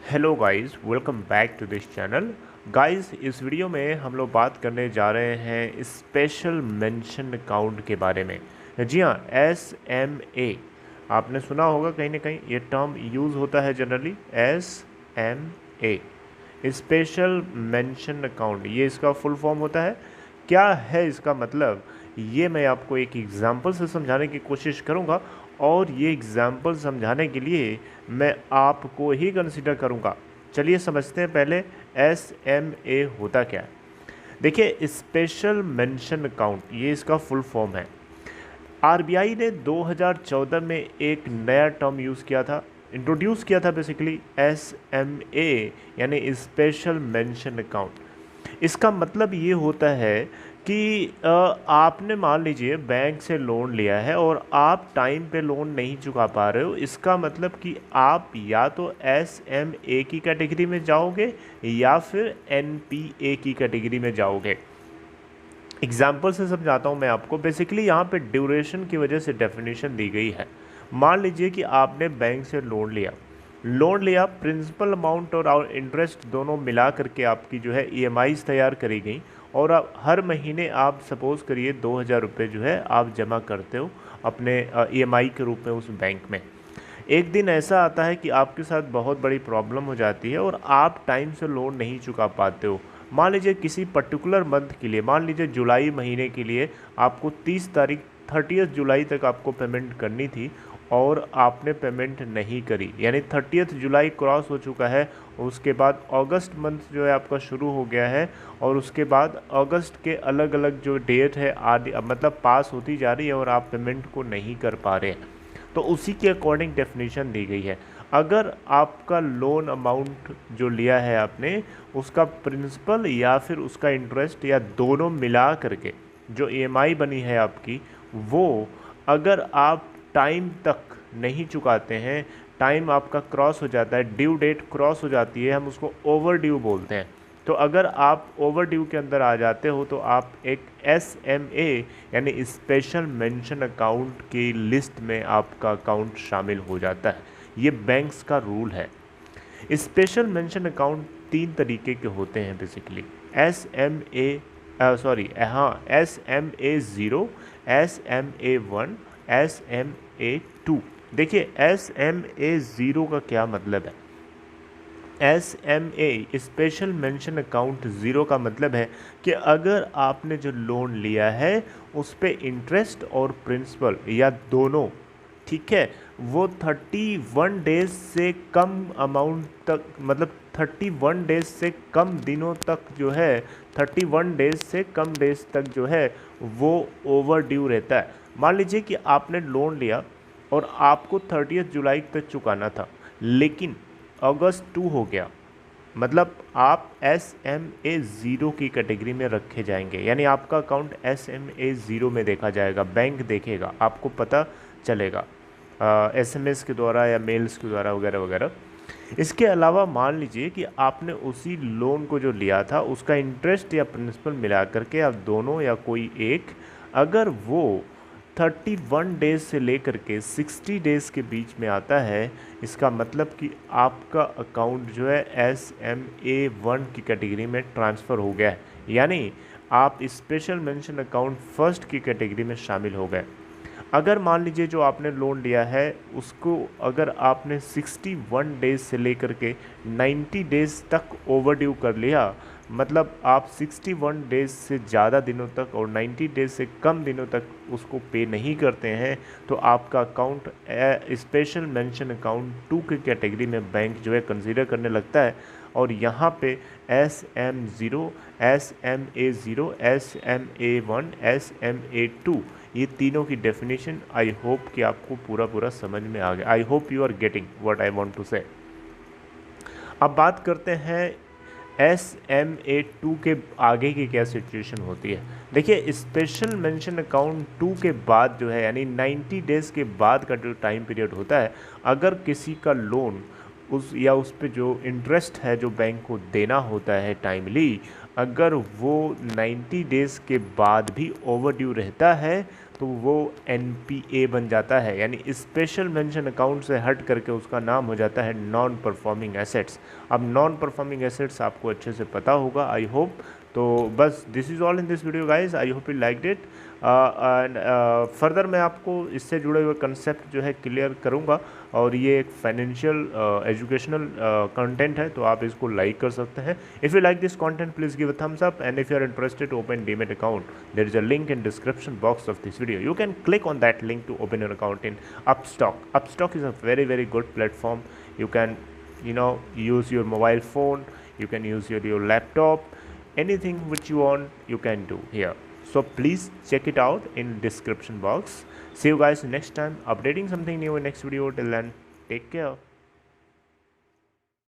Hello guys, welcome back to this channel. Guys, इस video में हम लोग बात करने जा रहे हैं स्पेशल मेंशन अकाउंट के बारे में। जी हाँ, SMA आपने सुना होगा कहीं ना कहीं, ये टर्म यूज़ होता है generally. SMA special mention account, ये इसका फुल फॉर्म होता है। क्या है इसका मतलब, ये मैं आपको एक एग्जांपल से समझाने की कोशिश करूँगा, और ये एग्जाम्पल समझाने के लिए मैं आपको ही कंसिडर करूँगा। चलिए समझते हैं पहले SMA होता क्या है। देखिए, स्पेशल मेंशन अकाउंट, ये इसका फुल फॉर्म है। RBI ने 2014 में एक नया टर्म यूज़ किया था, इंट्रोड्यूस किया था बेसिकली, SMA यानी स्पेशल मेंशन अकाउंट। इसका मतलब ये होता है कि आपने मान लीजिए बैंक से लोन लिया है और आप टाइम पे लोन नहीं चुका पा रहे हो। इसका मतलब कि आप या तो SMA की कैटेगरी में जाओगे या फिर NPA की कैटेगरी में जाओगे। एग्जाम्पल से समझाता हूँ मैं आपको। बेसिकली यहाँ पे ड्यूरेशन की वजह से डेफिनेशन दी गई है। मान लीजिए कि आपने बैंक से लोन लिया, प्रिंसिपल अमाउंट और इंटरेस्ट दोनों मिला करके आपकी जो है EMIs तैयार करी गई, और आप हर महीने आप सपोज़ करिए 2,000 रुपये जो है आप जमा करते हो अपने EMI के रूप में उस बैंक में। एक दिन ऐसा आता है कि आपके साथ बहुत बड़ी प्रॉब्लम हो जाती है और आप टाइम से लोन नहीं चुका पाते हो। मान लीजिए किसी पर्टिकुलर मंथ के लिए, मान लीजिए जुलाई महीने के लिए आपको 30 जुलाई तक आपको पेमेंट करनी थी और आपने पेमेंट नहीं करी, यानी 30 जुलाई क्रॉस हो चुका है। उसके बाद अगस्त मंथ जो है आपका शुरू हो गया है, और उसके बाद अगस्त के अलग अलग जो डेट है आदि मतलब पास होती जा रही है और आप पेमेंट को नहीं कर पा रहे हैं। तो उसी के अकॉर्डिंग डेफिनेशन दी गई है। अगर आपका लोन अमाउंट जो लिया है आपने, उसका प्रिंसिपल या फिर उसका इंटरेस्ट या दोनों मिला करके जो EMI बनी है आपकी, वो अगर आप टाइम तक नहीं चुकाते हैं, टाइम आपका क्रॉस हो जाता है, ड्यू डेट क्रॉस हो जाती है, हम उसको ओवर ड्यू बोलते हैं। तो अगर आप ओवर ड्यू के अंदर आ जाते हो तो आप एक SMA यानी स्पेशल मेंशन अकाउंट की लिस्ट में आपका अकाउंट शामिल हो जाता है। ये बैंक्स का रूल है। स्पेशल मेंशन अकाउंट 3 तरीके के होते हैं बेसिकली। SMA 0, SMA1, SMA2। देखिए, SMA 0 का क्या मतलब है। SMA स्पेशल मेंशन अकाउंट 0 का मतलब है कि अगर आपने जो लोन लिया है उस पे इंटरेस्ट और प्रिंसिपल या दोनों, ठीक है, वो 31 डेज से कम अमाउंट तक, मतलब 31 डेज से कम दिनों तक जो है, 31 डेज से कम डेज तक जो है वो ओवर ड्यू रहता है। मान लीजिए कि आपने लोन लिया और आपको 30 जुलाई तक चुकाना था, लेकिन अगस्त 2 हो गया, मतलब आप SMA 0 की कैटेगरी में रखे जाएंगे, यानी आपका अकाउंट SMA 0 में देखा जाएगा। बैंक देखेगा, आपको पता चलेगा SMS के द्वारा या मेल्स के द्वारा वगैरह वगैरह। इसके अलावा मान लीजिए कि आपने उसी लोन को जो लिया था उसका इंटरेस्ट या प्रिंसिपल मिला करके आप दोनों या कोई एक, अगर वो 31 डेज से लेकर के 60 डेज़ के बीच में आता है, इसका मतलब कि आपका अकाउंट जो है SMA 1 की कैटेगरी में ट्रांसफ़र हो गया है, यानी आप स्पेशल मेंशन अकाउंट फर्स्ट की कैटेगरी में शामिल हो गए। अगर मान लीजिए जो आपने लोन लिया है उसको अगर आपने 61 डेज़ से लेकर के 90 डेज़ तक ओवर ड्यू कर लिया, मतलब आप 61 डेज़ से ज़्यादा दिनों तक और 90 डेज़ से कम दिनों तक उसको पे नहीं करते हैं, तो आपका अकाउंट स्पेशल मेंशन अकाउंट 2 की कैटेगरी में बैंक जो है कंसीडर करने लगता है। और यहाँ पे SMA 0, SMA1, SMA2, ये तीनों की डेफिनेशन आई होप कि आपको पूरा समझ में आ गया। I hope you are getting what I want to say. अब बात करते हैं SMA 2 के आगे की क्या सिचुएशन होती है। देखिए, स्पेशल मेंशन अकाउंट 2 के बाद जो है, यानी 90 डेज़ के बाद का जो टाइम पीरियड होता है, अगर किसी का लोन उस पे जो इंटरेस्ट है जो बैंक को देना होता है टाइमली, अगर वो 90 डेज़ के बाद भी ओवर ड्यू रहता है, तो वो NPA बन जाता है, यानी स्पेशल मेंशन अकाउंट से हट करके उसका नाम हो जाता है नॉन परफॉर्मिंग एसेट्स। अब नॉन परफॉर्मिंग एसेट्स आपको अच्छे से पता होगा, आई होप। तो बस this is all in this video guys, I hope you liked it. And further मैं आपको इससे जुड़े हुए कंसेप्ट जो है क्लियर करूँगा, और ये एक फाइनेंशियल एजुकेशनल कंटेंट है, तो आप इसको लाइक कर सकते हैं। If you like this content please give a thumbs up, and if you are interested to open demat account, there is a link in description box of this video. You can click on that link to open your account in Upstock. Upstock is a very very good platform. You can use your mobile phone, you can use your laptop, anything which you want you can do here. So please check it out in description box. See you guys next time, updating something new in next video. Till then, take care.